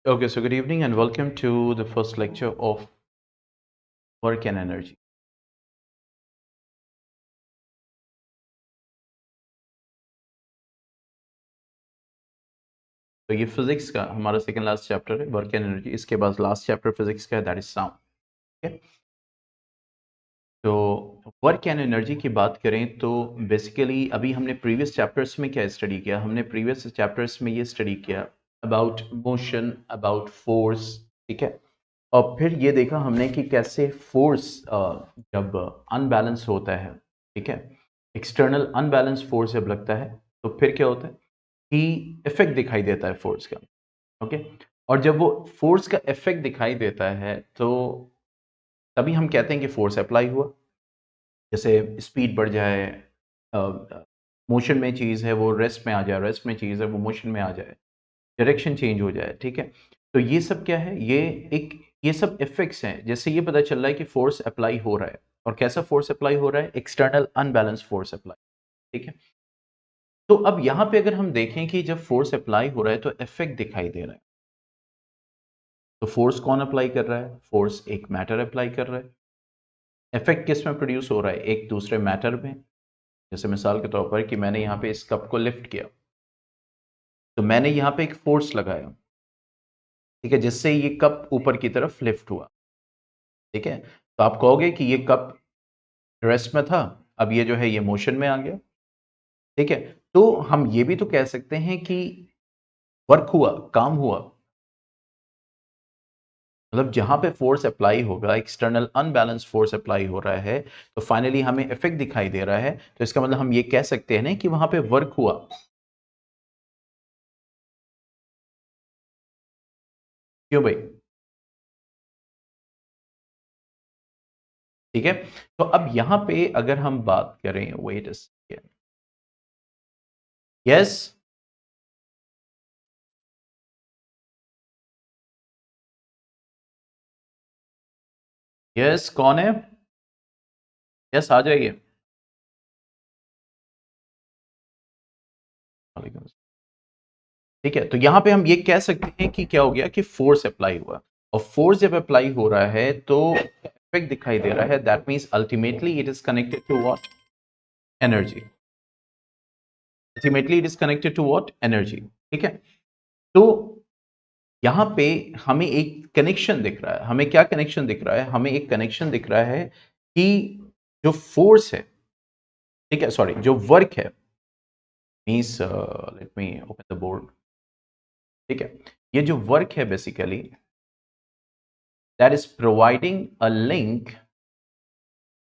Okay, so good evening and welcome to the first lecture of Work and Energy. तो ये physics का हमारा second last chapter है, work and energy. इसके बाद लास्ट चैप्टर फिजिक्स का है, दैट इज साउंड। ठीक है, तो वर्क एंड एनर्जी की बात करें तो बेसिकली अभी हमने प्रीवियस चैप्टर्स में क्या स्टडी किया? हमने प्रीवियस चैप्टर्स में ये स्टडी किया अबाउट मोशन, अबाउट फोर्स। ठीक है, और फिर ये देखा हमने कि कैसे फोर्स जब अनबैलेंस होता है, ठीक है, एक्सटर्नल अनबैलेंस फोर्स जब लगता है तो फिर क्या होता है कि इफेक्ट दिखाई देता है फोर्स का। ओके, और जब वो फोर्स का इफेक्ट दिखाई देता है तो तभी हम कहते हैं कि फोर्स अप्लाई हुआ। जैसे स्पीड बढ़ जाए, मोशन में चीज़ है वो रेस्ट में आ जाए, रेस्ट में चीज़ है वो मोशन में आ जाए, डायरेक्शन चेंज हो जाए। ठीक है, तो ये सब क्या है, ये सब इफेक्ट्स हैं। जैसे ये पता चल रहा है कि फोर्स अप्लाई हो रहा है, और कैसा फोर्स अप्लाई हो रहा है? External unbalance force apply. ठीक है, तो अब यहां पे अगर हम देखें कि जब फोर्स अप्लाई हो रहा है तो इफेक्ट दिखाई दे रहा है। तो फोर्स कौन अप्लाई कर रहा है? फोर्स एक मैटर अप्लाई कर रहा है। इफेक्ट किस में प्रोड्यूस हो रहा है? एक दूसरे मैटर में। जैसे मिसाल के तौर पर कि मैंने यहाँ पे इस कप को लिफ्ट किया, तो मैंने यहाँ पे एक फोर्स लगाया, ठीक है, जिससे ये कप ऊपर की तरफ लिफ्ट हुआ। ठीक है, तो आप कहोगे कि ये कप रेस्ट में था, अब ये जो है ये मोशन में आ गया। ठीक है, तो हम ये भी तो कह सकते हैं कि वर्क हुआ, काम हुआ। मतलब जहां पे फोर्स अप्लाई होगा, एक्सटर्नल अनबैलेंस फोर्स अप्लाई हो रहा है, तो फाइनली हमें इफेक्ट दिखाई दे रहा है। तो इसका मतलब हम ये कह सकते हैं ना कि वहां पे वर्क हुआ। क्यों भाई? ठीक है, तो अब यहां पे अगर हम बात करें, wait a second, yes yes, कौन है? यस, आ जाइए। ठीक है, तो यहां पे हम ये कह सकते हैं कि क्या हो गया कि फोर्स अप्लाई हुआ, और फोर्स जब अप्लाई हो रहा है तो इफेक्ट दिखाई दे रहा है। That means ultimately it is connected to what? Energy. Ultimately it is connected to what? Energy. ठीक है, तो यहां पे हमें एक कनेक्शन दिख रहा है। हमें क्या कनेक्शन दिख रहा है? हमें एक कनेक्शन दिख रहा है कि जो फोर्स है, ठीक है, सॉरी, जो वर्क है, means let me open the board. ठीक है, ये जो वर्क है basically that is providing a link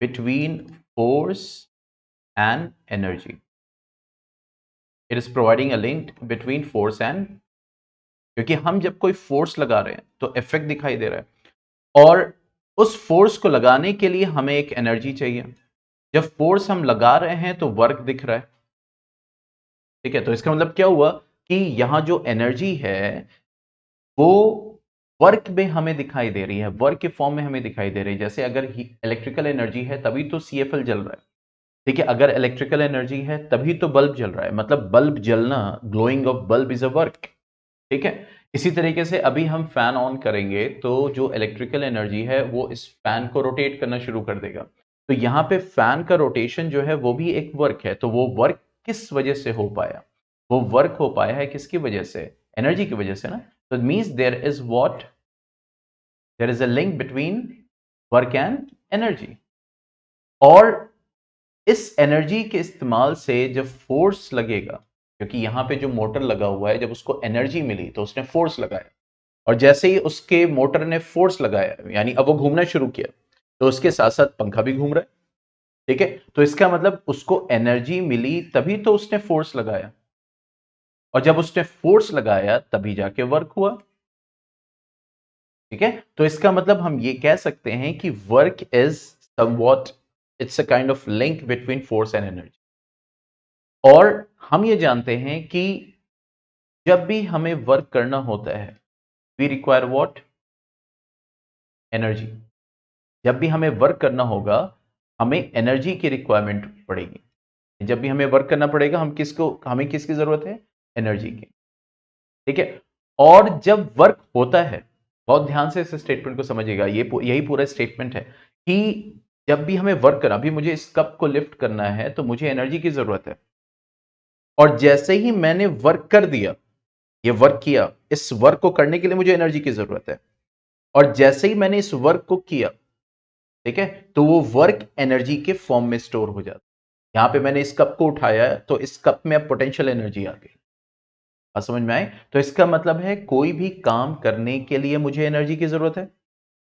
between force and energy. It is providing a link between force and, क्योंकि हम जब कोई फोर्स लगा रहे हैं तो इफेक्ट दिखाई दे रहा है, और उस फोर्स को लगाने के लिए हमें एक एनर्जी चाहिए। जब फोर्स हम लगा रहे हैं तो वर्क दिख रहा है। ठीक है, तो इसका मतलब क्या हुआ कि यहां जो एनर्जी है वो वर्क में हमें दिखाई दे रही है, वर्क के फॉर्म में हमें दिखाई दे रही है। जैसे अगर इलेक्ट्रिकल एनर्जी है तभी तो सीएफएल जल रहा है। ठीक है, अगर इलेक्ट्रिकल एनर्जी है तभी तो बल्ब जल रहा है, मतलब बल्ब जलना, glowing of bulb is a work. ठीक है, इसी तरीके से अभी हम फैन ऑन करेंगे तो जो इलेक्ट्रिकल एनर्जी है वो इस फैन को रोटेट करना शुरू कर देगा। तो यहाँ पे फैन का रोटेशन जो है वो भी एक वर्क है। तो वो वर्क किस वजह से हो पाया? वो वर्क हो पाया है किसकी वजह से? एनर्जी की वजह से ना। तो means there is what? There is a link between work and energy. और इस एनर्जी के इस्तेमाल से जब फोर्स लगेगा, क्योंकि यहां पे जो मोटर लगा हुआ है, जब उसको एनर्जी मिली तो उसने फोर्स लगाया, और जैसे ही उसके मोटर ने फोर्स लगाया यानी अब वो घूमना शुरू किया, तो उसके साथ साथ पंखा भी घूम रहा है। ठीक है, तो इसका मतलब उसको एनर्जी मिली तभी तो उसने फोर्स लगाया, और जब उसने फोर्स लगाया तभी जाके वर्क हुआ। ठीक है, तो इसका मतलब हम ये कह सकते हैं कि work is somewhat, it's a kind of link between force and energy. और हम ये जानते हैं कि जब भी हमें वर्क करना होता है वी रिक्वायर व्हाट? एनर्जी। जब भी हमें वर्क करना होगा हमें एनर्जी की रिक्वायरमेंट पड़ेगी। जब भी हमें वर्क करना पड़ेगा हमें किसकी जरूरत है? एनर्जी की। ठीक है, और जब वर्क होता है, बहुत ध्यान से इस स्टेटमेंट को समझिएगा, यही पूरा स्टेटमेंट है कि जब भी हमें वर्क करना, अभी मुझे इस कप को लिफ्ट करना है तो मुझे एनर्जी की जरूरत है, और जैसे ही मैंने वर्क कर दिया, ये वर्क किया, इस वर्क को करने के लिए मुझे एनर्जी की जरूरत है, और जैसे ही मैंने इस वर्क को किया, ठीक है, तो वो वर्क एनर्जी के फॉर्म में स्टोर हो जाता है। यहां पे मैंने इस कप को उठाया तो इस कप में अब पोटेंशियल एनर्जी आ गई। बात समझ में आए? तो इसका मतलब है कोई भी काम करने के लिए मुझे एनर्जी की जरूरत है,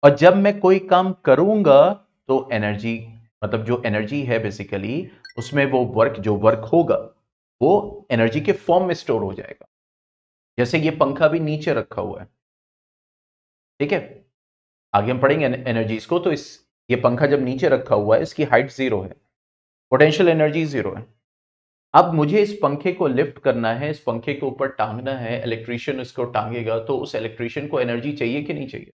और जब मैं कोई काम करूंगा तो एनर्जी, मतलब जो एनर्जी है बेसिकली, उसमें वो वर्क, जो वर्क होगा वो एनर्जी के फॉर्म में स्टोर हो जाएगा। जैसे ये पंखा भी नीचे रखा हुआ है, ठीक है, आगे हम पढ़ेंगे एनर्जीज को। तो इस, ये पंखा जब नीचे रखा हुआ है, इसकी हाइट 0 है, पोटेंशियल एनर्जी 0 है। अब मुझे इस पंखे को लिफ्ट करना है, इस पंखे के ऊपर टांगना है, इलेक्ट्रिशियन इसको टांगेगा, तो उस इलेक्ट्रिशियन को एनर्जी चाहिए कि नहीं चाहिए?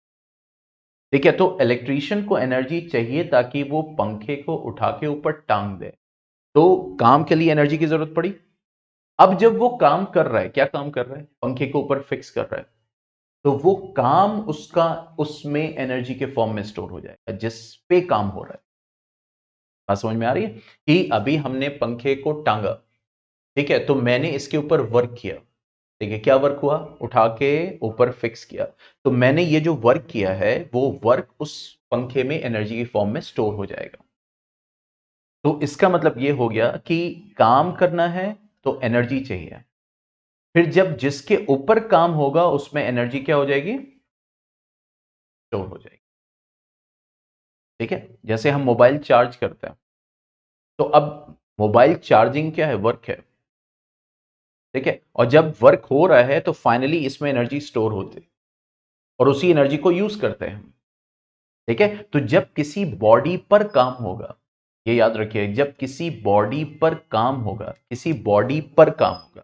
ठीक है, तो इलेक्ट्रिशियन को एनर्जी चाहिए ताकि वो पंखे को उठा के ऊपर टांग दे, तो काम के लिए एनर्जी की जरूरत पड़ी। अब जब वो काम कर रहा है, क्या काम कर रहा है? पंखे के ऊपर फिक्स कर रहा है, तो वो काम उसका उसमें एनर्जी के फॉर्म में स्टोर हो जाएगा जिस पे काम हो रहा है। बात समझ में आ रही है कि अभी हमने पंखे को टांगा, ठीक है, तो मैंने इसके ऊपर वर्क किया, ठीक है, क्या वर्क हुआ? उठा के ऊपर फिक्स किया। तो मैंने ये जो वर्क किया है वो वर्क उस पंखे में एनर्जी के फॉर्म में स्टोर हो जाएगा। तो इसका मतलब ये हो गया कि काम करना है तो एनर्जी चाहिए, फिर जब जिसके ऊपर काम होगा उसमें एनर्जी क्या हो जाएगी? स्टोर हो जाएगी। ठीक है, जैसे हम मोबाइल चार्ज करते हैं, तो अब मोबाइल चार्जिंग क्या है? वर्क है, ठीक है, और जब वर्क हो रहा है तो फाइनली इसमें एनर्जी स्टोर होती है, और उसी एनर्जी को यूज करते हैं हम। ठीक है, तो जब किसी बॉडी पर काम होगा, ये याद रखिए, जब किसी बॉडी पर काम होगा, किसी बॉडी पर काम होगा,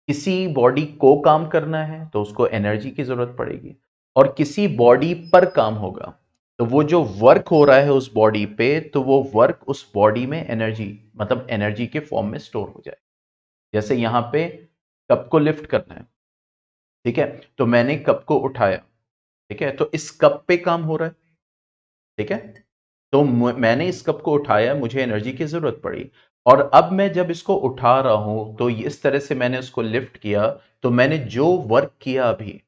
किसी बॉडी को काम करना है तो उसको एनर्जी की जरूरत पड़ेगी, और किसी बॉडी पर काम होगा तो वो जो वर्क हो रहा है उस बॉडी पे, तो वो वर्क उस बॉडी में एनर्जी, मतलब एनर्जी के फॉर्म में स्टोर हो जाए। जैसे यहां पे कप को लिफ्ट करना है, ठीक है, तो मैंने कप को उठाया, ठीक है, तो इस कप पे काम हो रहा है, ठीक है, तो मैंने इस कप को उठाया, मुझे एनर्जी की जरूरत पड़ी, और अब मैं जब इसको उठा रहा हूं तो इस तरह से मैंने उसको लिफ्ट किया, तो मैंने जो वर्क किया अभी,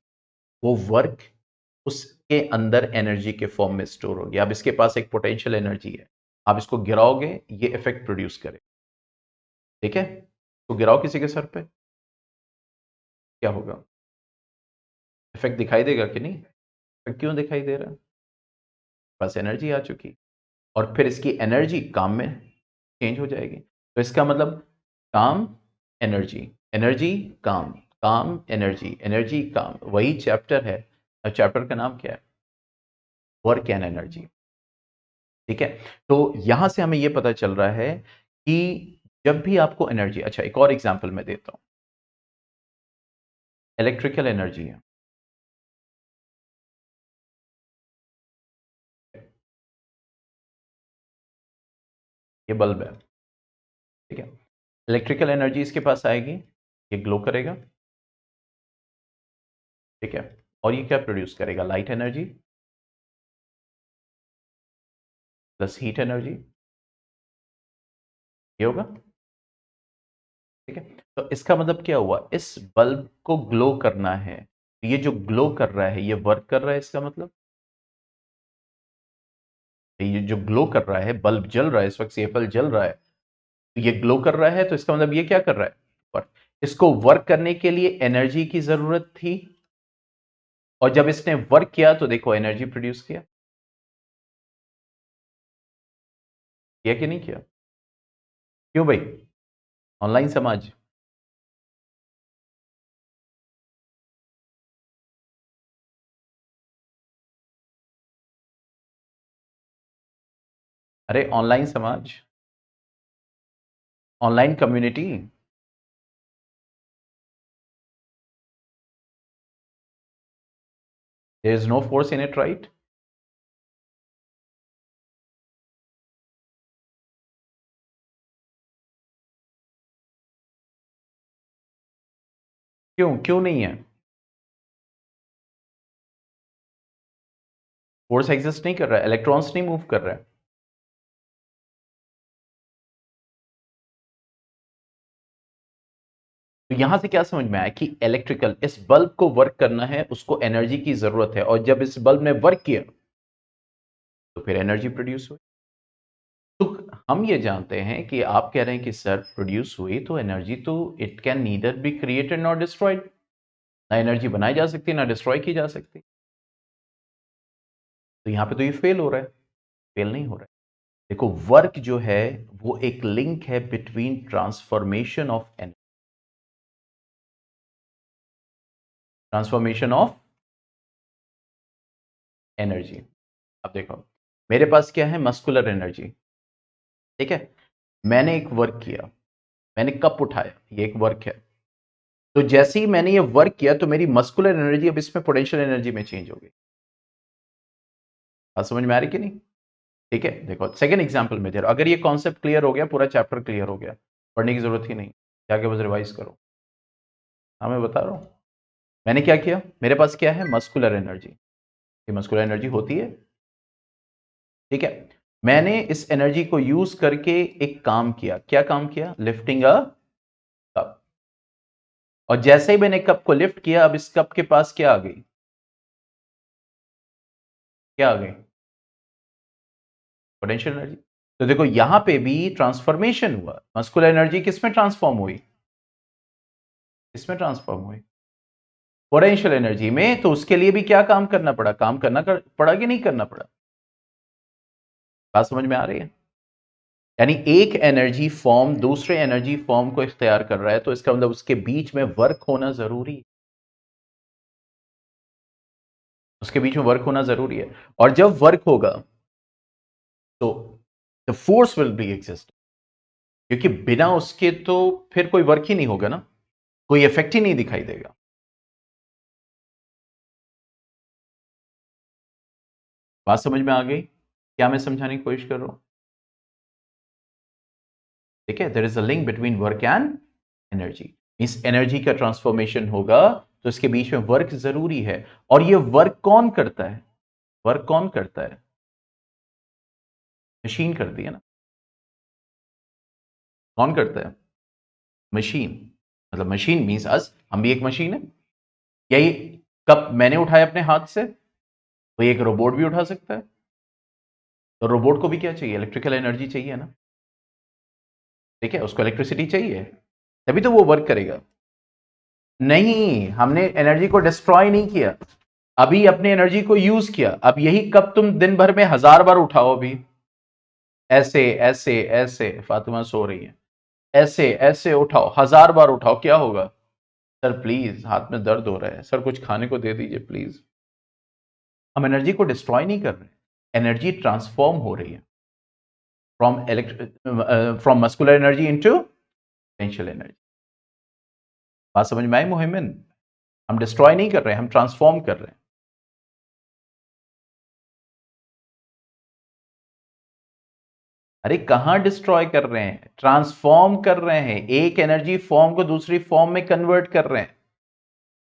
वो वर्क उसके अंदर एनर्जी के फॉर्म में स्टोर हो गया। अब इसके पास एक पोटेंशियल एनर्जी है, आप इसको गिराओगे, ये इफेक्ट प्रोड्यूस करे, ठीक है, तो गिराओ किसी के सर पे, क्या होगा? इफेक्ट दिखाई देगा कि नहीं? इफेक्ट क्यों दिखाई दे रहा है? बस एनर्जी आ चुकी, और फिर इसकी एनर्जी काम में चेंज हो जाएगी। तो इसका मतलब काम, एनर्जी, एनर्जी, काम, काम, एनर्जी, एनर्जी, काम, वही चैप्टर है। और चैप्टर का नाम क्या है? Work and energy. ठीक है, तो यहां से हमें यह पता चल रहा है कि जब भी आपको एनर्जी, अच्छा एक और एग्जांपल मैं देता हूं, इलेक्ट्रिकल एनर्जी है, ये बल्ब है, ठीक है, इलेक्ट्रिकल एनर्जी इसके पास आएगी, ये ग्लो करेगा, ठीक है, और ये क्या प्रोड्यूस करेगा? Light energy plus heat energy, ये होगा, ठीक है। तो इसका मतलब क्या हुआ? इस बल्ब को ग्लो करना है, तो ये जो ग्लो कर रहा है ये वर्क कर रहा है, इसका मतलब ये जो ग्लो कर रहा है, बल्ब जल रहा है, इस वक्त सेफल जल रहा है, तो ये ग्लो कर रहा है, तो इसका मतलब ये क्या कर रहा है? वर्क। इसको वर्क करने के लिए एनर्जी की जरूरत थी, और जब इसने वर्क किया तो देखो एनर्जी प्रोड्यूस किया कि नहीं किया? क्यों भाई? ऑनलाइन समाज, अरे ऑनलाइन समाज, online community, there is no force in it, right? क्यों क्यों नहीं है? फोर्स एग्जिस्ट नहीं कर रहा है, इलेक्ट्रॉन्स नहीं मूव कर रहा है। तो यहां से क्या समझ में आया कि इलेक्ट्रिकल, इस बल्ब को वर्क करना है, उसको एनर्जी की जरूरत है, और जब इस बल्ब ने वर्क किया तो फिर एनर्जी प्रोड्यूस हुई। तो हम ये जानते हैं कि आप कह रहे हैं कि सर प्रोड्यूस हुई तो एनर्जी तो it can neither be created not destroyed, ना एनर्जी बनाई जा सकती ना डिस्ट्रॉय की जा सकती। तो यहां पे तो ये फेल हो रहा है, फेल नहीं हो रहा है। देखो वर्क जो है वो एक लिंक है between transformation of energy, transformation of energy. अब देखो मेरे पास क्या है, मस्कुलर एनर्जी, ठीक है। मैंने एक वर्क किया, मैंने कप उठाया, ये एक वर्क है। तो जैसे ही मैंने ये वर्क किया तो मेरी मस्कुलर एनर्जी अब इसमें पोटेंशियल एनर्जी में चेंज हो गई। बात समझ में आ रही कि नहीं? ठीक है, देखो सेकंड एग्जांपल में दे रहा हूं। अगर ये कॉन्सेप्ट क्लियर हो गया, पूरा चैप्टर क्लियर हो गया, पढ़ने की जरूरत ही नहीं, जाके बस रिवाइज करो। हाँ मैं बता रहा हूं, मैंने क्या किया, मेरे पास क्या है, मस्कुलर एनर्जी। ये मस्कुलर एनर्जी होती है, ठीक है। मैंने इस एनर्जी को यूज करके एक काम किया, क्या काम किया, लिफ्टिंग अ कप। और जैसे ही मैंने कप को लिफ्ट किया, अब इस कप के पास क्या आ गई, क्या आ गई, पोटेंशियल एनर्जी। तो देखो यहां पे भी ट्रांसफॉर्मेशन हुआ, मस्कुलर एनर्जी किस में ट्रांसफॉर्म हुई, इसमें ट्रांसफॉर्म हुई पोटेंशियल एनर्जी में। तो उसके लिए भी क्या काम करना पड़ा, काम पड़ा कि नहीं करना पड़ा? बात समझ में आ रही है? यानी एक एनर्जी फॉर्म दूसरे एनर्जी फॉर्म को इख्तियार कर रहा है, तो इसका मतलब उसके बीच में वर्क होना जरूरी है, उसके बीच में वर्क होना जरूरी है। और जब वर्क होगा तो the force will be exist, क्योंकि बिना उसके तो फिर कोई वर्क ही नहीं होगा ना, कोई इफेक्ट ही नहीं दिखाई देगा। बात समझ में आ गई क्या मैं समझाने की कोशिश कर रहा हूं? ठीक है, there is a link between work and energy. इस एनर्जी का ट्रांसफॉर्मेशन होगा तो इसके बीच में वर्क जरूरी है। और ये वर्क कौन करता है, वर्क कौन करता है, मशीन करती है ना। कौन करता है, मशीन। मतलब मशीन मीन्स अस, हम भी एक मशीन है। यही कप मैंने उठाया अपने हाथ से, तो एक रोबोट भी उठा सकता है। तो रोबोट को भी क्या चाहिए, इलेक्ट्रिकल एनर्जी चाहिए ना, ठीक है, उसको इलेक्ट्रिसिटी चाहिए, तभी तो वो वर्क करेगा। नहीं, हमने एनर्जी को डिस्ट्रॉय नहीं किया, अभी अपने एनर्जी को यूज किया। अब यही कप तुम दिन भर में 1000 बार उठाओ, अभी ऐसे ऐसे ऐसे, फातिमा सो रही है, ऐसे ऐसे उठाओ, 1000 बार उठाओ, क्या होगा? सर प्लीज हाथ में दर्द हो रहा है, सर कुछ खाने को दे दीजिए प्लीज। हम एनर्जी को डिस्ट्रॉय नहीं कर रहे, एनर्जी ट्रांसफॉर्म हो रही है from muscular energy into potential energy. बात समझ में आई मोहिमिन? हम डिस्ट्रॉय नहीं कर रहे हैं, हम ट्रांसफॉर्म कर रहे हैं। अरे कहां डिस्ट्रॉय कर रहे हैं, ट्रांसफॉर्म कर रहे हैं, एक एनर्जी फॉर्म को दूसरी फॉर्म में कन्वर्ट कर रहे हैं।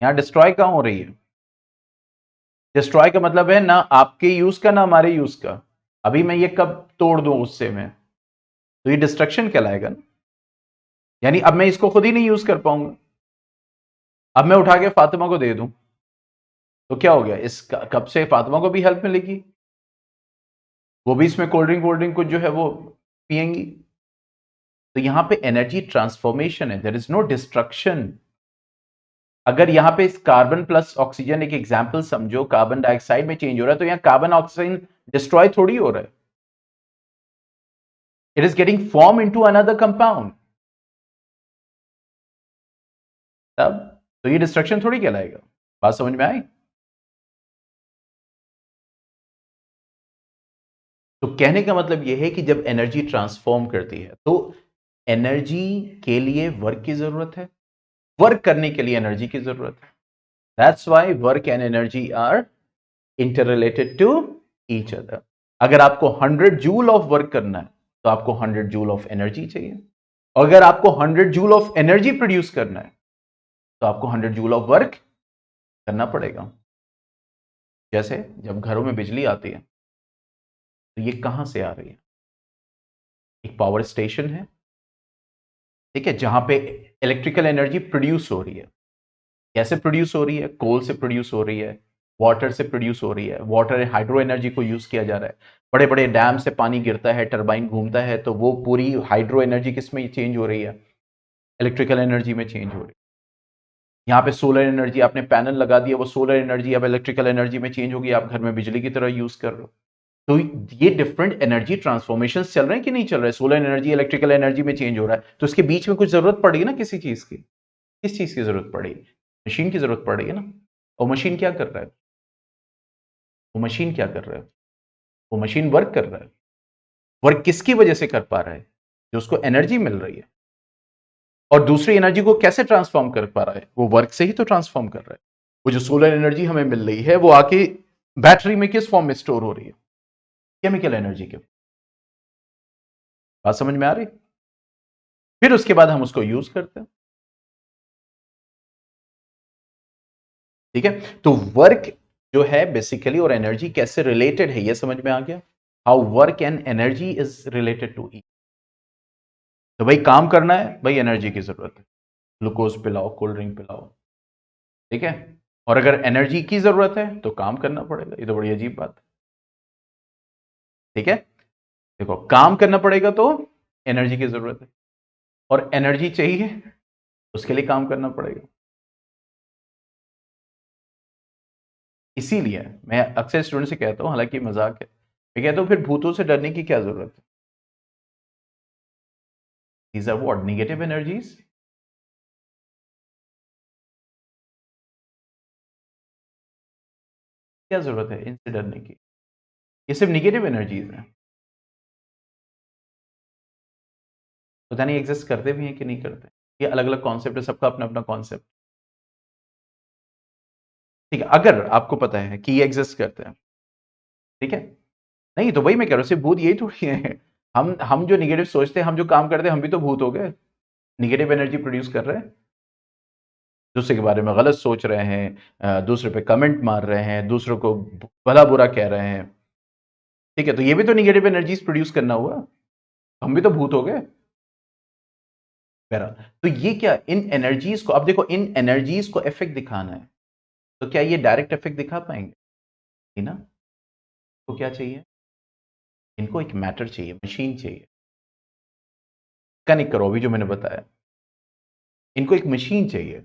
यहां डिस्ट्रॉय कहां हो रही है? डिस्ट्रॉय का मतलब है ना आपके यूज का ना हमारे यूज का। अभी मैं ये कब तोड़ दूं गुस्से में, तो ये डिस्ट्रक्शन कहलाएगा ना। यानी अब मैं इसको खुद ही नहीं यूज कर पाऊंगा, अब मैं उठा के फातिमा को दे दूं तो क्या हो गया, इस कप से फातिमा को भी हेल्प मिलेगी, वो भी इसमें कोल्ड ड्रिंक कुछ जो है वो पियेंगी। तो यहां पे एनर्जी ट्रांसफॉर्मेशन है, देयर इज नो डिस्ट्रक्शन। अगर यहां पे कार्बन प्लस ऑक्सीजन एक एग्जाम्पल समझो, कार्बन डाइऑक्साइड में चेंज हो रहा है, तो यहां कार्बन ऑक्सीजन डिस्ट्रॉय थोड़ी हो रहा है, it is getting form into another compound. तब तो ये डिस्ट्रक्शन थोड़ी कहलाएगा। बात समझ में आई? तो कहने का मतलब यह है कि जब एनर्जी ट्रांसफॉर्म करती है तो एनर्जी के लिए वर्क की जरूरत है, वर्क करने के लिए एनर्जी की जरूरत है। That's why work and energy are interrelated to each other. अगर आपको 100 जूल ऑफ वर्क करना है तो आपको 100 जूल ऑफ एनर्जी चाहिए, और अगर आपको 100 जूल ऑफ एनर्जी प्रोड्यूस करना है तो आपको 100 जूल ऑफ वर्क करना पड़ेगा। जैसे जब घरों में बिजली आती है तो ये कहां से आ रही है? एक पावर स्टेशन है, ठीक है, जहां पे इलेक्ट्रिकल एनर्जी प्रोड्यूस हो रही है। कैसे प्रोड्यूस हो रही है? कोल से प्रोड्यूस हो रही है, वाटर से प्रोड्यूस हो रही है, वाटर हाइड्रो एनर्जी को यूज किया जा रहा है। बड़े बड़े डैम से पानी गिरता है, टरबाइन घूमता है, तो वो पूरी हाइड्रो एनर्जी किस में चेंज हो रही है? इलेक्ट्रिकल एनर्जी में चेंज हो रही है। यहाँ पे सोलर एनर्जी, आपने पैनल लगा दिया, वो सोलर एनर्जी अब इलेक्ट्रिकल एनर्जी में चेंज होगी, आप घर में बिजली की तरह यूज कर रहे हो। तो ये डिफरेंट एनर्जी ट्रांसफॉर्मेशन चल रहे हैं कि नहीं चल रहे? सोलर एनर्जी इलेक्ट्रिकल एनर्जी में चेंज हो रहा है, तो इसके बीच में कुछ जरूरत पड़ेगी ना किसी चीज की। किस चीज की जरूरत पड़ेगी? मशीन की जरूरत पड़ेगी ना। और मशीन क्या कर रहा है? वो मशीन क्या कर रहा है? वो मशीन वर्क कर रहा है। वर्क किसकी वजह से कर पा रहा है? जो उसको एनर्जी मिल रही है। और दूसरी एनर्जी को कैसे ट्रांसफॉर्म कर पा रहा है? वो वर्क से ही तो ट्रांसफॉर्म कर रहा है। वो जो सोलर एनर्जी हमें मिल रही है वो आके बैटरी में किस फॉर्म में स्टोर हो रही है? केमिकल एनर्जी के। बात समझ में आ रही? फिर उसके बाद हम उसको यूज करते हैं। ठीक है, तो वर्क जो है बेसिकली और एनर्जी कैसे रिलेटेड है ये समझ में आ गया। How work and energy is related to each. तो भाई काम करना है, भाई एनर्जी की जरूरत है, ग्लूकोज पिलाओ, कोल्ड ड्रिंक पिलाओ, ठीक है। और अगर एनर्जी की जरूरत है तो काम करना पड़ेगा। ये तो बड़ी अजीब बात है, ठीक है। देखो, काम करना पड़ेगा तो एनर्जी की जरूरत है, और एनर्जी चाहिए उसके लिए काम करना पड़ेगा। इसीलिए मैं अक्सर स्टूडेंट से कहता हूं, हालांकि मजाक है, मैं कहता हूं फिर भूतों से डरने की क्या जरूरत है? These are what? Negative energies. क्या जरूरत है इनसे डरने की? ये सिर्फ निगेटिव एनर्जीज हैं। पता नहीं एग्जिस्ट करते भी हैं कि नहीं करते। ये अलग अलग कॉन्सेप्ट है, सबका अपना अपना कॉन्सेप्ट। ठीक है, अगर आपको पता है कि ये एग्जिस्ट करते हैं, ठीक है, नहीं तो वही मैं कह रहा हूँ, सिर्फ भूत यही थोड़ी है। हम जो निगेटिव सोचते हैं, हम जो काम करते हैं, हम भी तो भूत हो गए। निगेटिव एनर्जी प्रोड्यूस कर रहे हैं, दूसरे के बारे में गलत सोच रहे हैं, दूसरे पे कमेंट मार रहे हैं, दूसरों को भला बुरा कह रहे हैं, ठीक है, तो ये भी तो निगेटिव एनर्जीज प्रोड्यूस करना हुआ। हम भी तो भूत हो गए। बहरहाल, तो ये क्या, इन एनर्जीज को अब देखो, इन एनर्जीज को इफेक्ट दिखाना है, तो क्या ये डायरेक्ट इफेक्ट दिखा पाएंगे? नहीं ना। तो क्या चाहिए? इनको एक मैटर चाहिए, मशीन चाहिए। कनेक्ट करो अभी जो मैंने बताया, इनको एक मशीन चाहिए।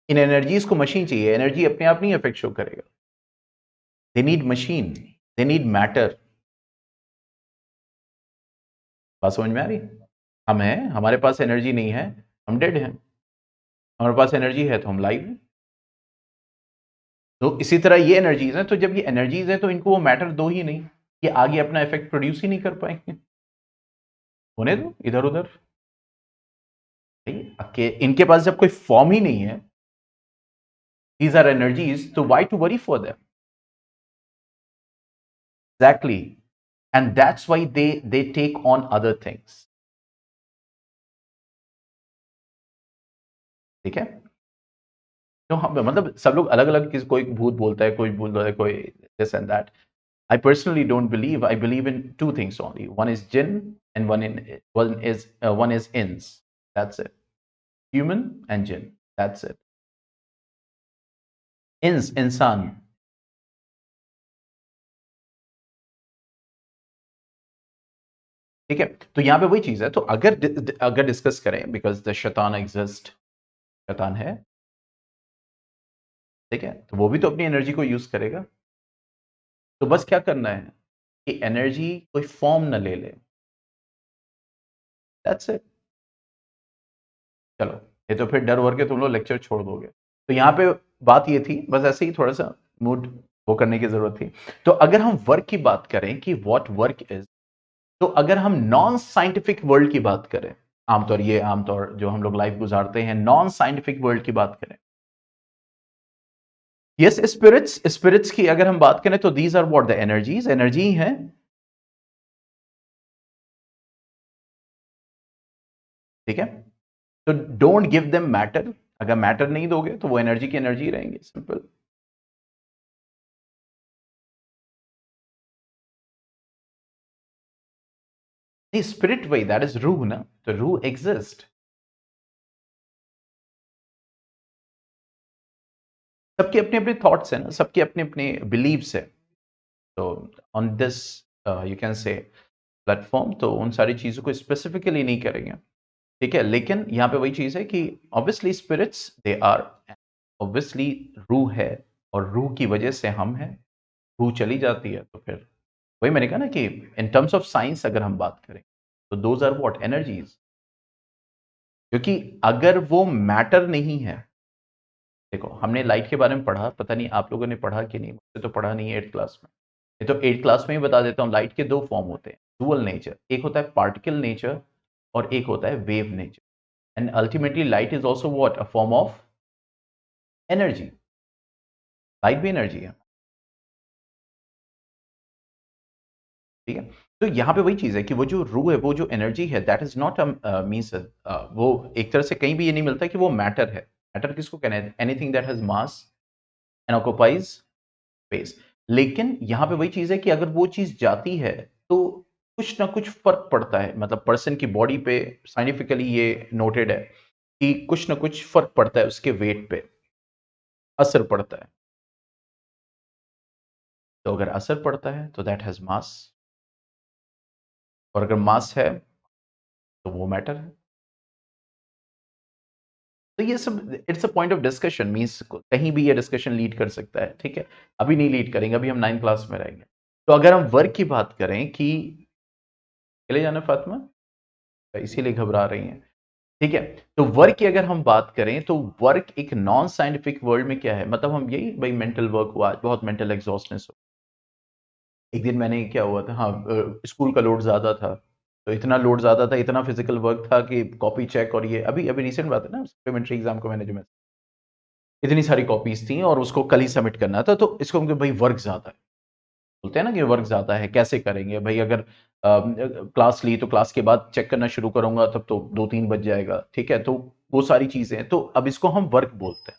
इन एनर्जीज को मशीन चाहिए, एनर्जी अपने आप नहीं इफेक्ट शो करेगा। They need machine, they need matter. बात समझ में आ रही? हम हैं, हमारे पास एनर्जी नहीं है, हम डेड हैं। हमारे पास एनर्जी है तो हम लाइव हैं। तो इसी तरह ये एनर्जीज हैं, तो जब ये एनर्जीज हैं तो इनको वो मैटर दो ही नहीं, ये आगे अपना इफेक्ट प्रोड्यूस ही नहीं कर पाएंगे। होने दो इधर उधर। इनके पास जब कोई फॉर्म ही नहीं है, these are energies, so why to worry for them? Exactly. And that's why they take on other things. ठीक है, तो हम मतलब सब लोग अलग अलग, किस कोई भूत बोलता है, कोई बोल रहा है, कोई this and that. I personally don't believe. I believe in two things only. One is jinn and one is ins. That's it. Human and jinn. That's it. Ins, इंसान। ठीक है, तो यहाँ पे वही चीज है। तो अगर डिस्कस करें, बिकॉज द शैतान एग्जिस्ट, शैतान है, ठीक है, तो वो भी तो अपनी एनर्जी को यूज करेगा। तो बस क्या करना है कि एनर्जी कोई फॉर्म न ले ले। That's it. चलो, ये तो फिर डर वर के तुम लोग लेक्चर छोड़ दोगे। तो यहाँ पे बात ये थी, बस ऐसे ही थोड़ा सा मूड वो करने की जरूरत थी। तो अगर हम वर्क की बात करें कि व्हाट वर्क इज, तो अगर हम नॉन साइंटिफिक वर्ल्ड की बात करें, आमतौर जो हम लोग लाइफ गुजारते हैं, नॉन साइंटिफिक वर्ल्ड की बात करें, यस, स्पिरिट्स की अगर हम बात करें, तो these are what? The energies, energy है, ठीक है। तो डोंट गिव देम मैटर। अगर मैटर नहीं दोगे तो वो एनर्जी की एनर्जी रहेंगे, सिंपल। नहीं, स्पिरिट वही, दैट इज रूह ना, तो रूह एग्जिस्ट। सबके अपने अपने थॉट्स है ना, सबके अपने अपने बिलीव्स है। तो on this you can say platform तो उन सारी चीजों को स्पेसिफिकली नहीं करेंगे, ठीक है। लेकिन यहाँ पे वही चीज है कि obviously spirits they are, obviously रूह है, और रूह की वजह से हम हैं। रूह चली जाती है तो फिर वही मैंने कहा ना कि इन टर्म्स ऑफ साइंस अगर हम बात करें तो दोज आर व्हाट, एनर्जीज। क्योंकि अगर वो मैटर नहीं है, देखो हमने लाइट के बारे में पढ़ा, पता नहीं आप लोगों ने पढ़ा कि नहीं, मुझसे तो पढ़ा नहीं है 8th क्लास में। ये तो 8th क्लास में ही बता देता हूँ, लाइट के दो फॉर्म होते हैं, डुअल नेचर, एक होता है पार्टिकल नेचर और एक होता है wave nature. And ultimately light is also what, a form of energy. Light भी एनर्जी है, ठीक है। तो यहाँ पे वही चीज है कि वो जो रूह है, वो जो एनर्जी है, दैट इज नॉट मीन्स, वो एक तरह से कहीं भी ये नहीं मिलता कि वो मैटर है। मैटर किसको कहना है? Anything that has mass and occupies space. लेकिन यहाँ पे वही चीज है कि अगर वो चीज जाती है तो कुछ ना कुछ फर्क पड़ता है, मतलब पर्सन की बॉडी पे साइंटिफिकली ये नोटेड है कि कुछ ना कुछ फर्क पड़ता है, उसके वेट पे असर पड़ता है। तो अगर असर पड़ता है तो दैट हैज मास, और अगर मास है तो वो मैटर है। तो ये सब it's a point of discussion, means कहीं भी ये डिस्कशन लीड कर सकता है, ठीक है। अभी नहीं लीड करेंगे, अभी हम 9th क्लास में रहेंगे। तो अगर हम वर्क की बात करें कि चले जाना फातिमा, इसीलिए घबरा रही हैं, ठीक है। तो वर्क की अगर हम बात करें तो वर्क एक नॉन साइंटिफिक वर्ल्ड में क्या है, मतलब हम यही भाई मेंटल वर्क हुआ, बहुत मेंटल एग्जॉस्टनेस हो। एक दिन मैंने क्या हुआ था, हाँ, स्कूल का लोड ज्यादा था, तो इतना लोड ज्यादा था, इतना फिजिकल वर्क था कि कॉपी चेक, और ये अभी अभी रिसेंट बात है ना, सप्लीमेंट्री एग्जाम को मैंने, इतनी सारी कॉपीज थी और उसको कल ही सबमिट करना था, तो इसको हम भाई वर्क ज्यादा है, बोलते हैं ना कि वर्क ज्यादा है, कैसे करेंगे भाई, अगर क्लास ली तो क्लास के बाद चेक करना शुरू करूंगा तब तो 2-3 बज जाएगा, ठीक है। तो वो सारी चीजें, तो अब इसको हम वर्क बोलते हैं,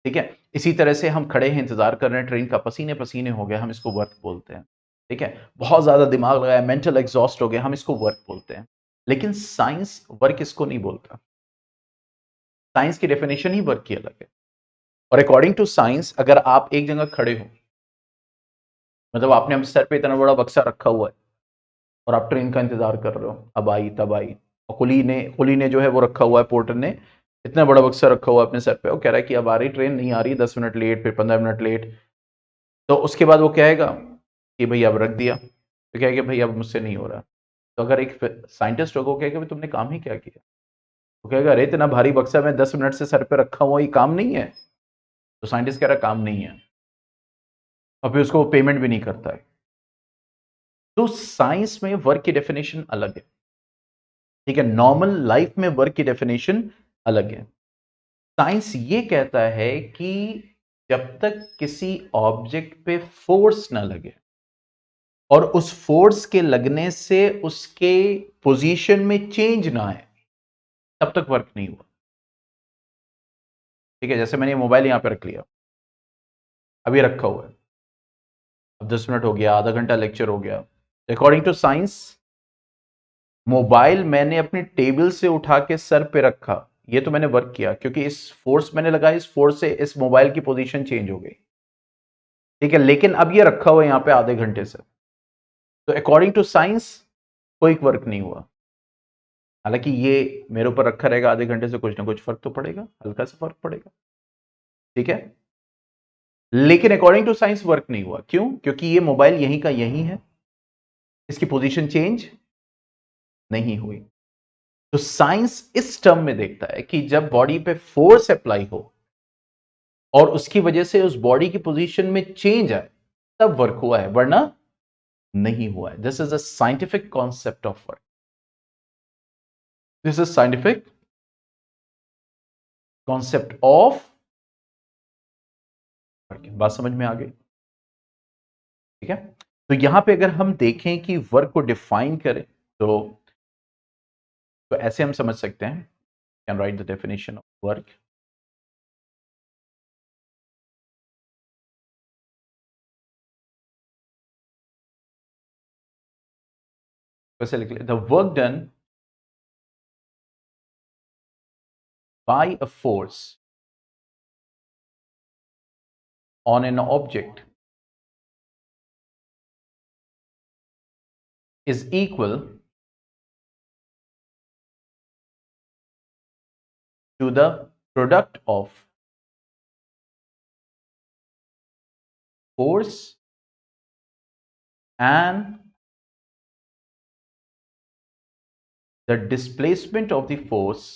ठीक है। इसी तरह से हम खड़े हैं, इंतजार कर रहे हैं ट्रेन का, पसीने पसीने हो गए, हम इसको वर्क बोलते हैं, ठीक है। बहुत ज्यादा दिमाग लगाया, मेंटल एग्जॉस्ट हो गए, हम इसको वर्क बोलते हैं। लेकिन साइंस वर्क इसको नहीं बोलता, साइंस की डेफिनेशन ही वर्क की अलग है। और अकॉर्डिंग टू साइंस, अगर आप एक जगह खड़े हो, मतलब आपने अपने सर पे इतना बड़ा बक्सा रखा हुआ है और आप ट्रेन का इंतजार कर रहे हो, अब आई तब आई, और कुली ने जो है वो रखा हुआ है, पोर्टर ने इतना बड़ा बक्सा रखा हुआ है अपने सर पे, वो कह रहा है कि अब आ रही ट्रेन, नहीं आ रही, 10 मिनट लेट, फिर 15 मिनट लेट। तो उसके बाद वो कहेगा कि भाई अब रख दिया, तो कहेगा भाई अब मुझसे नहीं हो रहा। तो अगर एक साइंटिस्ट होगा, वो कहेगा भाई तुमने काम ही क्या किया, वो कहेगा अरे इतना भारी बक्सा मैं 10 मिनट से सर पे रखा हुआ, ये काम नहीं है। तो साइंटिस्ट कह रहा काम नहीं है, और फिर उसको पेमेंट भी नहीं करता है। तो साइंस में वर्क की डेफिनेशन अलग है, ठीक है। नॉर्मल लाइफ में वर्क की डेफिनेशन अलग है। साइंस ये कहता है कि जब तक किसी ऑब्जेक्ट पे फोर्स ना लगे और उस फोर्स के लगने से उसके पोजीशन में चेंज ना आए, तब तक वर्क नहीं हुआ, ठीक है। जैसे मैंने मोबाइल यहां पे रख लिया, अभी रखा हुआ है, अब 10 मिनट हो गया, आधा घंटा लेक्चर हो गया, अकॉर्डिंग टू साइंस मोबाइल मैंने अपनी टेबल से उठा के सर पे रखा, ये तो मैंने वर्क किया, क्योंकि इस फोर्स मैंने लगाया, इस फोर्स से इस मोबाइल की पोजीशन चेंज हो गई, ठीक है। लेकिन अब ये रखा हुआ है यहां पे आधे घंटे से, तो अकॉर्डिंग टू साइंस कोई वर्क नहीं हुआ। हालांकि ये मेरे ऊपर रखा रहेगा आधे घंटे से, कुछ ना कुछ फर्क तो पड़ेगा, हल्का सा फर्क पड़ेगा, ठीक है। लेकिन अकॉर्डिंग टू साइंस वर्क नहीं हुआ, क्यों? क्योंकि ये मोबाइल यहीं का यहीं है, इसकी पोजीशन चेंज नहीं हुई। तो साइंस इस टर्म में देखता है कि जब बॉडी पे फोर्स अप्लाई हो और उसकी वजह से उस बॉडी की पोजीशन में चेंज आए, तब वर्क हुआ है, वरना नहीं हुआ है। This is a scientific concept of work, this is scientific concept of work. बात समझ में आ गई, ठीक है। तो यहां पे अगर हम देखें कि वर्क को डिफाइन करें तो ऐसे हम समझ सकते हैं, can write the definition of work. कैसे लिख ले, the work done by a force on an object is equal to the product of force and the displacement of the force,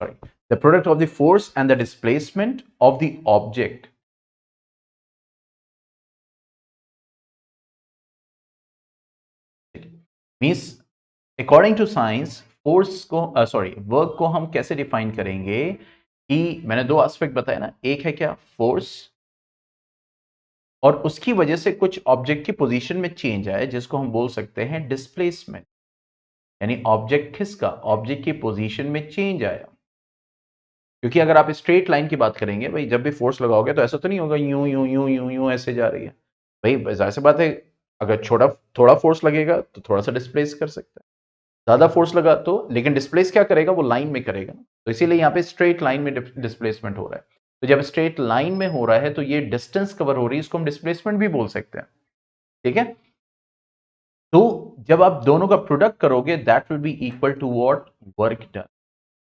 sorry, the product of the force and the displacement of the object means according to science force को sorry work को हम कैसे define करेंगे कि मैंने दो aspect बताया ना, एक है क्या फोर्स और उसकी वजह से कुछ ऑब्जेक्ट की पोजीशन में चेंज आए जिसको हम बोल सकते हैं डिस्प्लेसमेंट, यानी ऑब्जेक्ट खिसका, ऑब्जेक्ट की पोजीशन में चेंज आया। क्योंकि अगर आप स्ट्रेट लाइन की बात करेंगे भाई, जब भी फोर्स लगाओगे तो ऐसा तो नहीं होगा यूं यूं यूं यूं यूं ऐसे जा रही है भाई, जाहिर सी बात है अगर छोटा थोड़ा फोर्स लगेगा तो थोड़ा सा डिस्प्लेस कर सकता है, ज्यादा फोर्स लगा तो, लेकिन डिस्प्लेस क्या करेगा, वो लाइन में करेगा। तो इसीलिए यहाँ पे स्ट्रेट लाइन में डिस्प्लेसमेंट हो रहा है। तो जब स्ट्रेट लाइन में हो रहा है तो ये डिस्टेंस कवर हो रही है, इसको हम डिस्प्लेसमेंट भी बोल सकते हैं, ठीक है। तो जब आप दोनों का प्रोडक्ट करोगे that will be equal to what, work done,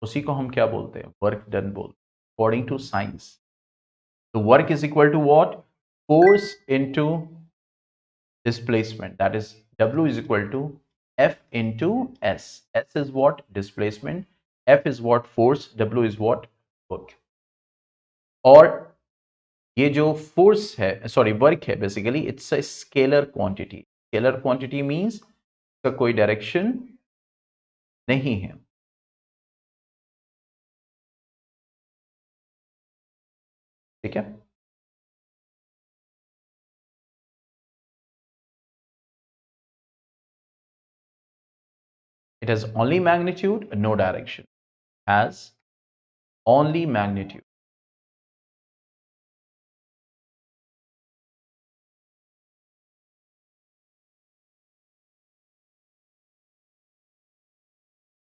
उसी को हम क्या बोलते हैं, वर्क डन बोलते हैं अकॉर्डिंग टू साइंस। तो work is equal to what, force into displacement, that is W is equal to F into S. S is what, displacement, F is what, force, W is what, work। और ये जो force है, sorry work है, basically it's a scalar quantity. Scalar quantity means इसका कोई direction नहीं है, ठीक है। It has only magnitude, no direction, has only magnitude।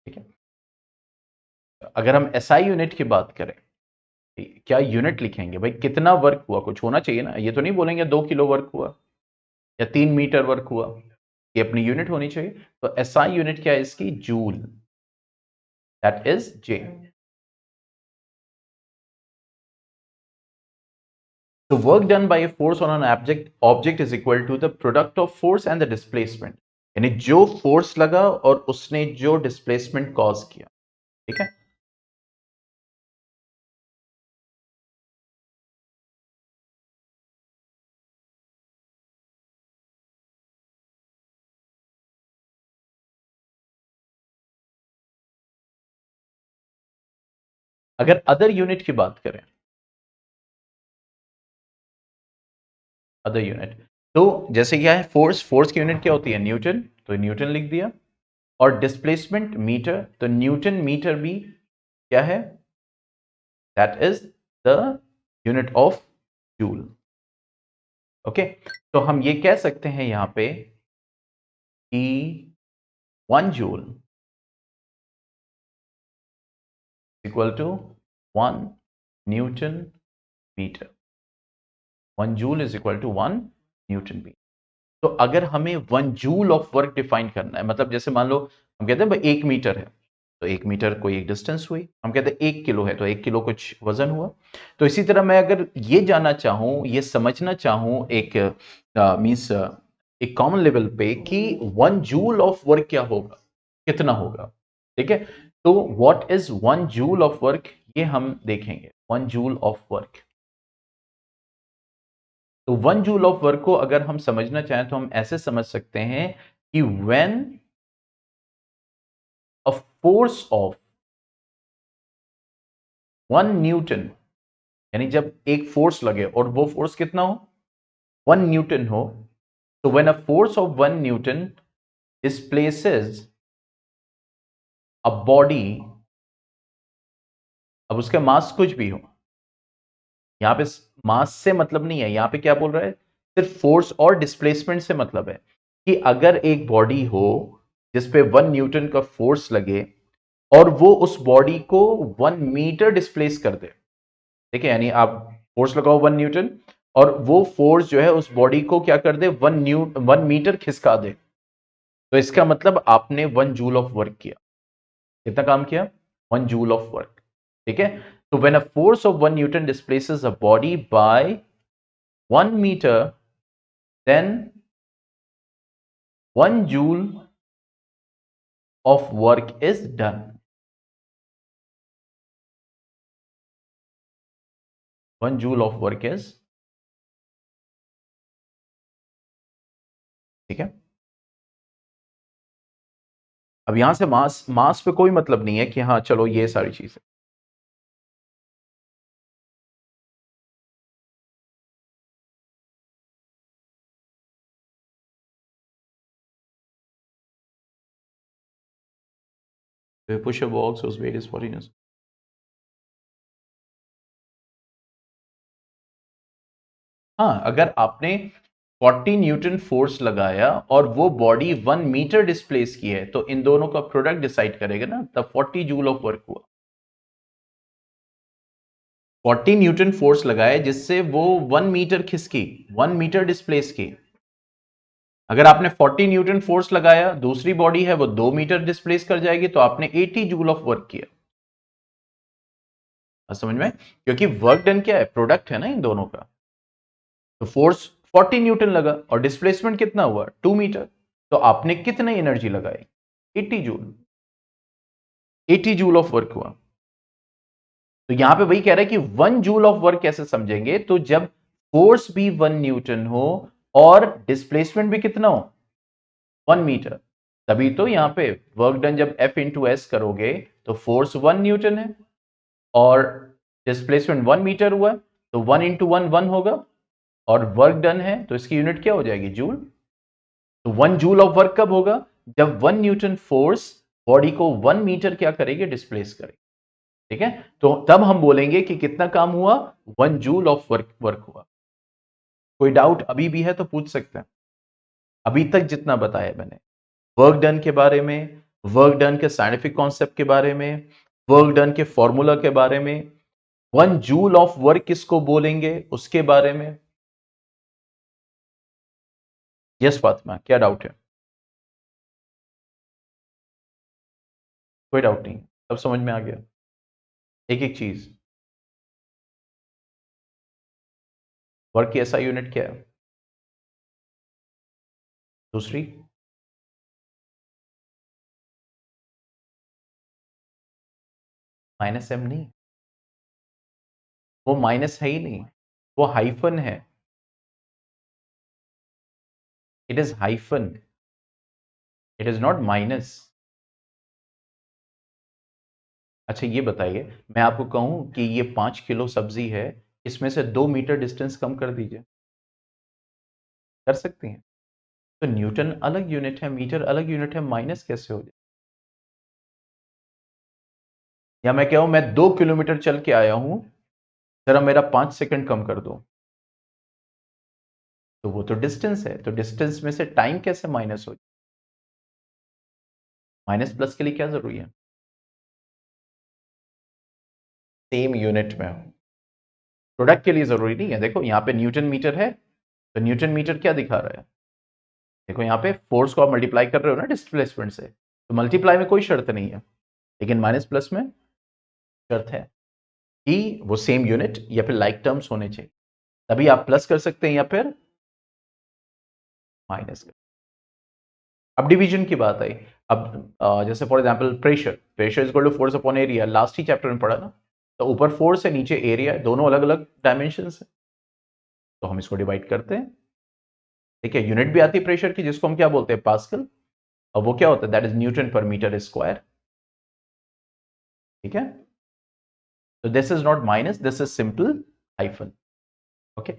ठीक है, अगर हम SI यूनिट की बात करें, क्या यूनिट लिखेंगे भाई, कितना वर्क हुआ, कुछ होना चाहिए ना, ये तो नहीं बोलेंगे 2 किलो वर्क हुआ या 3 मीटर वर्क हुआ, ये अपनी यूनिट होनी चाहिए। तो SI यूनिट क्या है इसकी, जूल, दैट इज J। तो work done by a force on an object is equal to the product of force and the displacement, यानी जो फोर्स लगा और उसने जो डिस्प्लेसमेंट कॉज किया, ठीक है। अगर अदर यूनिट की बात करें, अदर यूनिट, तो जैसे क्या है, फोर्स, फोर्स की यूनिट क्या होती है, न्यूटन, तो न्यूटन लिख दिया, और डिस्प्लेसमेंट मीटर, तो न्यूटन मीटर भी क्या है, that is the unit of joule. Okay, तो हम ये कह सकते हैं यहां पे कि 1 joule equal to 1 newton metre, 1 joule is equal to 1 newton metre. तो अगर हमें 1 जूल ऑफ वर्क डिफाइन करना है, मतलब जैसे मान लो हम कहते हैं भाई 1 मीटर है, तो 1 मीटर कोई एक डिस्टेंस हुई, हम कहते हैं 1 किलो है तो 1 किलो कुछ वजन हुआ। तो इसी तरह मैं अगर ये जानना चाहूं, ये समझना चाहूं एक मीन्स एक कॉमन लेवल पे कि 1 जूल ऑफ वर्क क्या होगा, कितना होगा, ठीक है। तो what is 1 joule of work, ये हम देखेंगे, 1 जूल ऑफ वर्क। तो 1 जूल ऑफ वर्क को अगर हम समझना चाहें तो हम ऐसे समझ सकते हैं कि when a force of 1 Newton, यानी जब एक फोर्स लगे और वो फोर्स कितना हो, 1 न्यूटन हो, तो when a force of 1 newton displaces a body, अब उसका मास कुछ भी हो, यहां पे मास से मतलब नहीं है, यहां पे क्या बोल रहा है, सिर्फ फोर्स और डिस्प्लेसमेंट से मतलब है कि अगर एक बॉडी हो जिसपे 1 न्यूटन का फोर्स लगे और वो उस बॉडी को 1 मीटर डिस्प्लेस कर दे, ठीक है, यानी आप फोर्स लगाओ 1 न्यूटन और वो फोर्स जो है उस बॉडी को क्या कर दे, 1 मीटर खिसका दे, तो इसका मतलब आपने 1 जूल ऑफ वर्क किया। कितना काम किया? 1 जूल ऑफ वर्क। ठीक है, तो when a force of 1 newton displaces a body by 1 metre, then 1 joule of work is done. 1 joule of work is, ठीक है। अब यहां से मास मास पे कोई मतलब नहीं है कि हाँ चलो ये सारी चीजें। पुश अ बॉक्स उस वेरियस फॉरिनर्स। हाँ, अगर आपने 40 न्यूटन फोर्स लगाया और वो बॉडी 1 मीटर डिस्प्लेस की है तो इन दोनों का प्रोडक्ट डिसाइड करेगा ना, तब 40 जूल ऑफ वर्क हुआ। 40 न्यूटन फोर्स लगाया जिससे वो 1 मीटर खिसकी, 1 मीटर डिस्प्लेस की। अगर आपने 40 न्यूटन फोर्स लगाया, दूसरी बॉडी है वो 2 मीटर डिस्प्लेस कर जाएगी, तो आपने 80 जूल ऑफ वर्क किया। समझ में? क्योंकि वर्क डन क्या है, प्रोडक्ट है ना इन दोनों का। तो फोर्स 40 न्यूटन लगा और डिस्प्लेसमेंट कितना हुआ, 2 मीटर, तो आपने कितनी एनर्जी लगाई, 80 जूल। 80 जूल ऑफ वर्क हुआ। तो यहां पे वही कह रहा है कि 1 जूल ऑफ वर्क कैसे समझेंगे, तो जब फोर्स भी 1 न्यूटन हो और डिस्प्लेसमेंट भी कितना हो, 1 मीटर, तभी तो यहां पे वर्क डन जब F इंटू एस करोगे तो फोर्स 1 न्यूटन है और डिस्प्लेसमेंट 1 मीटर हुआ, तो 1 इंटू 1 होगा, और वर्क डन है तो इसकी यूनिट क्या हो जाएगी, जूल। तो 1 जूल ऑफ वर्क कब होगा, जब 1 न्यूटन फोर्स बॉडी को 1 मीटर क्या करेगी, डिस्प्लेस करेगी। ठीक है, तो तब हम बोलेंगे कि कितना काम हुआ, 1 जूल ऑफ वर्क हुआ। कोई डाउट अभी भी है तो पूछ सकते हैं। अभी तक जितना बताया मैंने, वर्क डन के बारे में, वर्क डन के साइंटिफिक कॉन्सेप्ट के बारे में, वर्क डन के फॉर्मूला के बारे में, 1 जूल ऑफ वर्क किसको बोलेंगे उसके बारे में। यस फातिमा, क्या डाउट है? कोई डाउट नहीं, सब समझ में आ गया। एक एक चीज, वर्क की एसआई यूनिट क्या है, दूसरी माइनस एम नहीं, वो माइनस है ही नहीं, वो हाइफन है। It is hyphen, it is not minus. अच्छा ये बताइए, मैं आपको कहूं कि ये 5 किलो सब्जी है, इसमें से 2 मीटर डिस्टेंस कम कर दीजिए, कर सकती हैं? तो न्यूटन अलग यूनिट है, मीटर अलग यूनिट है, माइनस कैसे हो जाए? या मैं कहूं मैं 2 किलोमीटर चल के आया हूं, जरा मेरा 5 सेकंड कम कर दो, तो वो तो डिस्टेंस है, तो डिस्टेंस में से टाइम कैसे माइनस हो जाए? माइनस प्लस के लिए क्या जरूरी है, सेम यूनिट में हो। प्रोडक्ट के लिए जरूरी नहीं है। देखो यहाँ पे न्यूटन मीटर है, तो न्यूटन मीटर क्या दिखा रहा है, देखो यहाँ पे फोर्स को आप मल्टीप्लाई कर रहे हो ना डिस्प्लेसमेंट से, तो मल्टीप्लाई में कोई शर्त नहीं है, लेकिन माइनस प्लस में शर्त है कि वो सेम यूनिट या फिर लाइक टर्म्स होने चाहिए, तभी आप प्लस कर सकते हैं या फिर माइनस कर। अब डिवीजन की बात आई। अब जैसे for example pressure, pressure is equal to force upon area, last ही चैप्टर में पढ़ा ना, तो ऊपर फोर्स है नीचे एरिया है, दोनों अलग अलग डायमेंशन है, तो हम इसको डिवाइड करते हैं। ठीक है, यूनिट भी आती है प्रेशर की जिसको हम क्या बोलते हैं, पास्कल, और वो क्या होता है, दैट इज न्यूटन पर मीटर स्क्वायर। ठीक है, तो this is not minus, this is simple hyphen. Okay,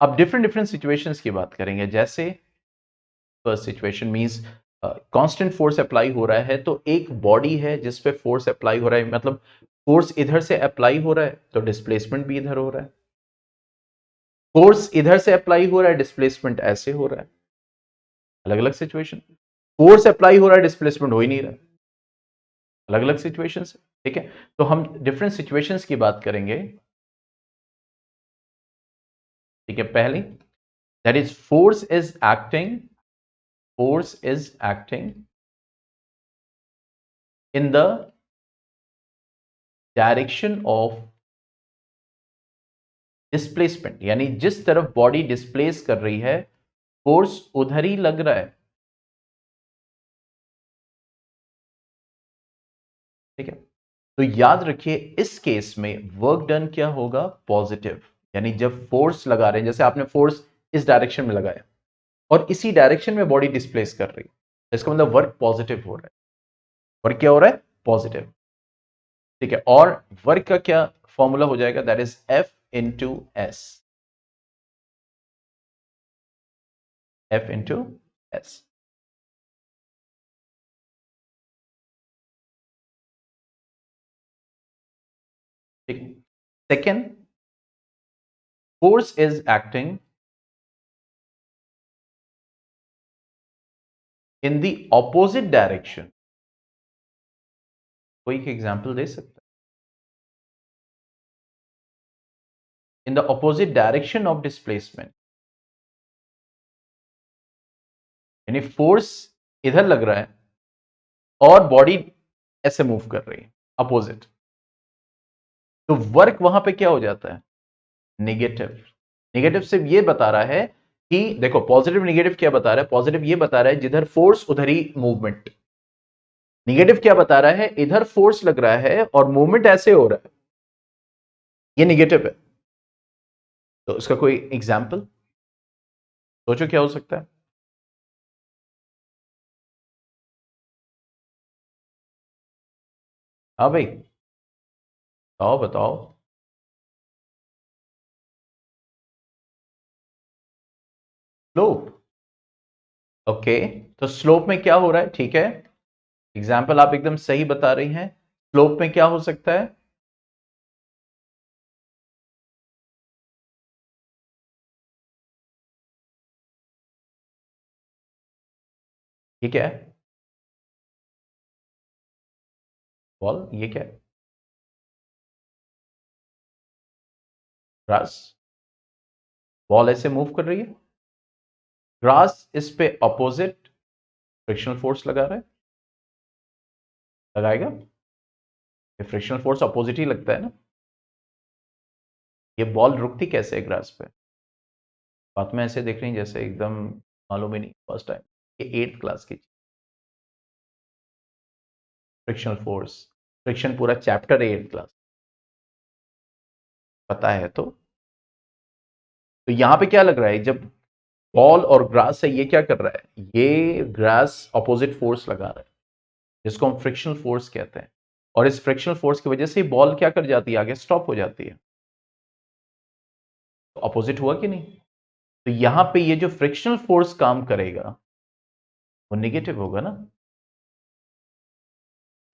अब डिफरेंट डिफरेंट सिचुएशंस की बात करेंगे। जैसे first situation means constant force apply हो रहा है, तो एक बॉडी है जिस पे फोर्स अप्लाई हो रहा है, मतलब फोर्स इधर से अप्लाई हो रहा है तो डिस्प्लेसमेंट भी इधर हो रहा है। फोर्स इधर से अप्लाई हो रहा है, डिस्प्लेसमेंट ऐसे हो रहा है, अलग अलग सिचुएशन। फोर्स अप्लाई हो रहा है, डिस्प्लेसमेंट हो ही नहीं रहा, अलग अलग सिचुएशन है। ठीक है, तो हम डिफरेंट सिचुएशंस की बात करेंगे। ठीक है, पहली that is force is acting in the direction of displacement, यानी जिस तरफ बॉडी डिस्प्लेस कर रही है फोर्स उधर ही लग रहा है। ठीक है, तो याद रखिए इस केस में वर्क डन क्या होगा, पॉजिटिव। यानी जब फोर्स लगा रहे हैं, जैसे आपने फोर्स इस डायरेक्शन में लगाया और इसी डायरेक्शन में बॉडी डिस्प्लेस कर रही है, इसका मतलब वर्क पॉजिटिव हो रहा है। वर्क क्या हो रहा है, पॉजिटिव। ठीक है, और वर्क का क्या फॉर्मूला हो जाएगा, that is F into S, F into S. ठीक, second, force is acting in the opposite direction. कोई एक एग्जाम्पल दे सकता है, in the opposite direction of displacement, यानी फोर्स इधर लग रहा है और बॉडी ऐसे मूव कर रही है अपोजिट, तो वर्क वहां पे क्या हो जाता है, नेगेटिव। नेगेटिव सिर्फ ये बता रहा है कि देखो, पॉजिटिव नेगेटिव क्या बता रहा है, पॉजिटिव ये बता रहा है जिधर फोर्स उधर ही मूवमेंट। नेगेटिव क्या बता रहा है, इधर फोर्स लग रहा है और मूवमेंट ऐसे हो रहा है, ये नेगेटिव है। तो इसका कोई एग्जाम्पल सोचो क्या हो सकता है। हाँ भाई, बताओ बताओ। स्लोप, ओके, तो स्लोप में क्या हो रहा है, ठीक है, एग्जाम्पल आप एकदम सही बता रही हैं। स्लोप में क्या हो सकता है, ये क्या है, बॉल, ये क्या है, ग्रास, बॉल ऐसे मूव कर रही है, ग्रास इस पे अपोजिट फ्रिक्शनल फोर्स लगा रहा है, लगाएगा, ये फ्रिक्शनल फोर्स अपोजिट ही लगता है ना। ये बॉल रुकती कैसे है ग्रास पे, बात में ऐसे देख रही हैं जैसे एकदम मालूम ही नहीं, फर्स्ट टाइम, ये 8th क्लास की। फ्रिक्शनल फोर्स, फ्रिक्शन पूरा चैप्टर है 8th क्लास, पता है तो यहां पे क्या लग रहा है, जब बॉल और ग्रास है, ये क्या कर रहा है, ये ग्रास अपोजिट फोर्स लगा रहा है, जिसको हम फ्रिक्शनल फोर्स कहते हैं। और इस फ्रिक्शनल फोर्स की वजह से बॉल क्या कर जाती है, आगे स्टॉप हो जाती है, तो अपोजिट हुआ कि नहीं। तो यहां पे ये जो फ्रिक्शनल फोर्स काम करेगा वो नेगेटिव होगा ना।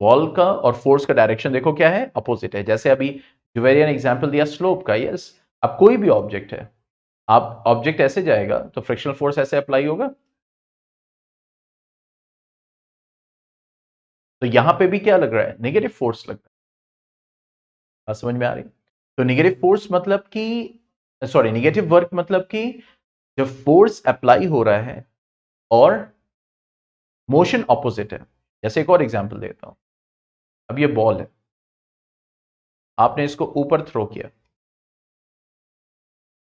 बॉल का और फोर्स का डायरेक्शन देखो क्या है, अपोजिट है। जैसे अभी जुवेरिया ने एग्जांपल दिया स्लोप का, यस, अब कोई भी ऑब्जेक्ट है, आप ऑब्जेक्ट ऐसे जाएगा तो फ्रिक्शनल फोर्स ऐसे अप्लाई होगा, तो यहां पे भी क्या लग रहा है, नेगेटिव फोर्स लग रहा है। बात समझ में आ रही, तो नेगेटिव फोर्स मतलब कि, सॉरी, नेगेटिव वर्क मतलब कि जब फोर्स अप्लाई हो रहा है और मोशन ऑपोजिट है। जैसे एक और एग्जांपल देता हूं, अब ये बॉल है, आपने इसको ऊपर थ्रो किया,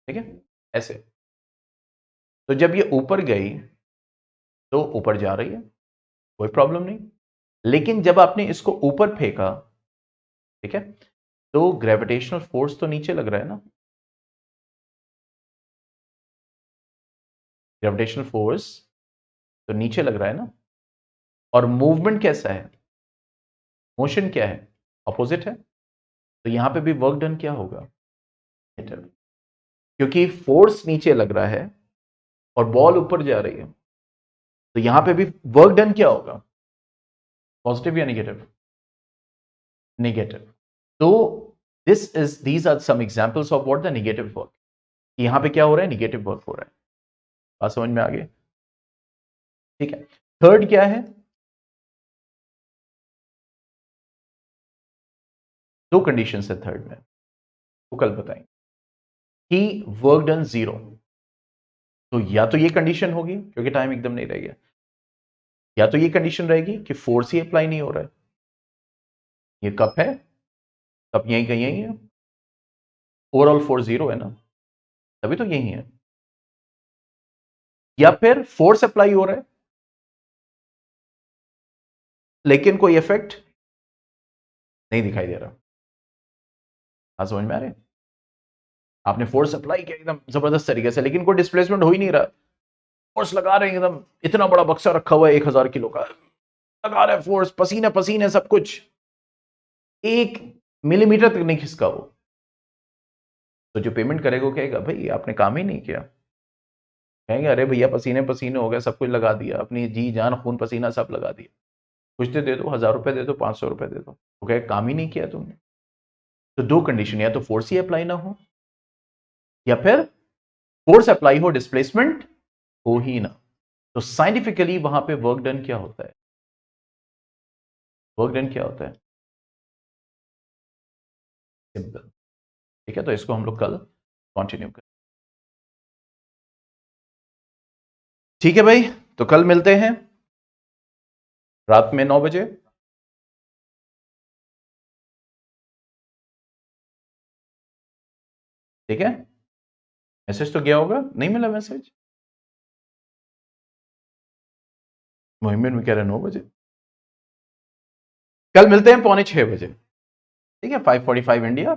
ठीक है, ऐसे, तो जब ये ऊपर गई तो ऊपर जा रही है, कोई प्रॉब्लम नहीं। लेकिन जब आपने इसको ऊपर फेंका, ठीक है, तो ग्रेविटेशनल फोर्स तो नीचे लग रहा है ना, ग्रेविटेशनल फोर्स तो नीचे लग रहा है ना, और मूवमेंट कैसा है, मोशन क्या है, अपोजिट है, तो यहां पे भी वर्क डन क्या होगा, नेगेटिव, क्योंकि फोर्स नीचे लग रहा है और बॉल ऊपर जा रही है, तो यहां पे भी वर्क डन क्या होगा, पॉजिटिव या नेगेटिव, नेगेटिव। तो these are some examples of what the negative work, कि यहां पे क्या हो रहा है, निगेटिव वर्क हो रहा है। बात समझ में आ गई? ठीक है। थर्ड क्या है, दो कंडीशन है थर्ड में, वो कल बताएंगे। कि वर्क डन 0, तो या तो ये कंडीशन होगी क्योंकि टाइम एकदम नहीं रह गया, या तो ये कंडीशन रहेगी कि फोर्स ही अप्लाई नहीं हो रहा है। ये कप है, कप यहीं कहीं यही है, ओवरऑल फोर्स 0 है ना, तभी तो यही है। या फिर फोर्स अप्लाई हो रहा है लेकिन कोई इफेक्ट नहीं दिखाई दे रहा। हाँ, समझ में आ रहे हैं? आपने फोर्स अप्लाई किया एकदम जबरदस्त तरीके से, लेकिन कोई डिस्प्लेसमेंट हो ही नहीं रहा। फोर्स लगा रहे हैं एकदम, इतना बड़ा बक्सा रखा हुआ है 1000 किलो का, लगा रहा है फोर्स, पसीने पसीने सब कुछ, 1 मिलीमीटर तक नहीं खिसका वो। तो जो पेमेंट करेगा वो कहेगा भाई आपने काम ही नहीं किया। कहेंगे अरे भैया पसीने पसीने हो गए, सब कुछ लगा दिया, अपनी जी जान खून पसीना सब लगा दिया, कुछ तो दे दो, 1000 रुपए दे दो, 500 रुपए दे दो। तो कहे काम ही नहीं किया तुमने। तो दो कंडीशन, या तो फोर्स ही अप्लाई ना हो, या फिर फोर्स अप्लाई हो, डिस्प्लेसमेंट हो ही ना। तो साइंटिफिकली वहां पे वर्क डन क्या होता है, वर्क डन क्या होता है, सिंपल। ठीक है, तो इसको हम लोग कल कंटिन्यू करें। ठीक है भाई, तो कल मिलते हैं रात में 9 बजे। ठीक है, मैसेज तो गया होगा, नहीं मिला मैसेज? मोहिमिन में कह रहे 9 बजे। कल मिलते हैं 5:45 बजे। ठीक है, 5:45 इंडिया,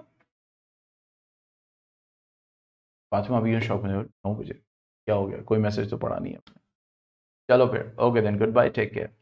पांचवा अभी शॉप में 9 बजे। क्या हो गया, कोई मैसेज तो पड़ा नहीं है। चलो फिर, okay then, goodbye, take care.